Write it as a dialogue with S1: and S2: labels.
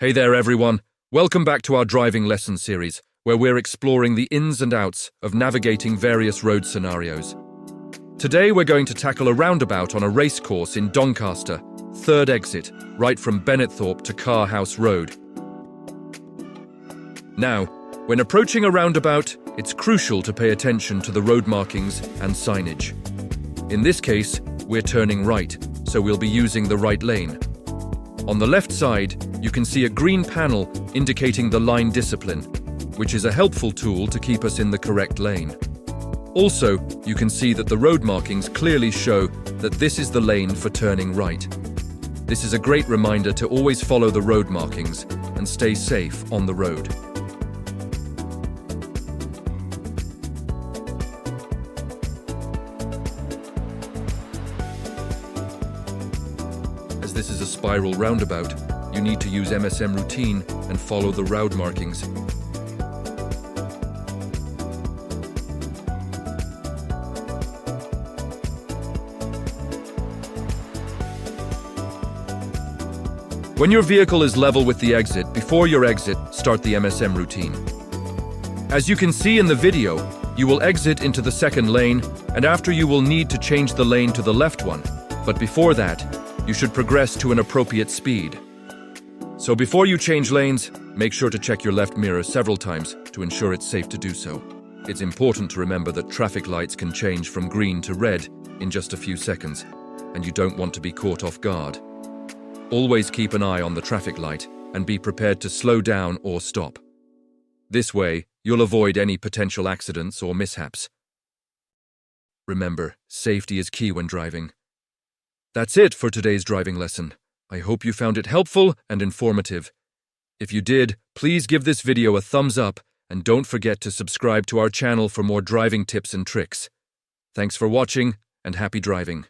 S1: Hey there everyone, welcome back to our driving lesson series, where we're exploring the ins and outs of navigating various road scenarios. Today we're going to tackle a roundabout on a racecourse in Doncaster, third exit, right from Bennetthorpe to Carr House Road. Now, when approaching a roundabout, it's crucial to pay attention to the road markings and signage. In this case, we're turning right, so we'll be using the right lane. On the left side, you can see a green panel indicating the line discipline, which is a helpful tool to keep us in the correct lane. Also, you can see that the road markings clearly show that this is the lane for turning right. This is a great reminder to always follow the road markings and stay safe on the road. As this is a spiral roundabout, you need to use MSM routine and follow the road markings. When your vehicle is level with the exit, before your exit, start the MSM routine. As you can see in the video, you will exit into the second lane, and after you will need to change the lane to the left one. But before that, you should progress to an appropriate speed. So before you change lanes, make sure to check your left mirror several times to ensure it's safe to do so. It's important to remember that traffic lights can change from green to red in just a few seconds, and you don't want to be caught off guard. Always keep an eye on the traffic light and be prepared to slow down or stop. This way, you'll avoid any potential accidents or mishaps. Remember, safety is key when driving. That's it for today's driving lesson. I hope you found it helpful and informative. If you did, please give this video a thumbs up and don't forget to subscribe to our channel for more driving tips and tricks. Thanks for watching and happy driving.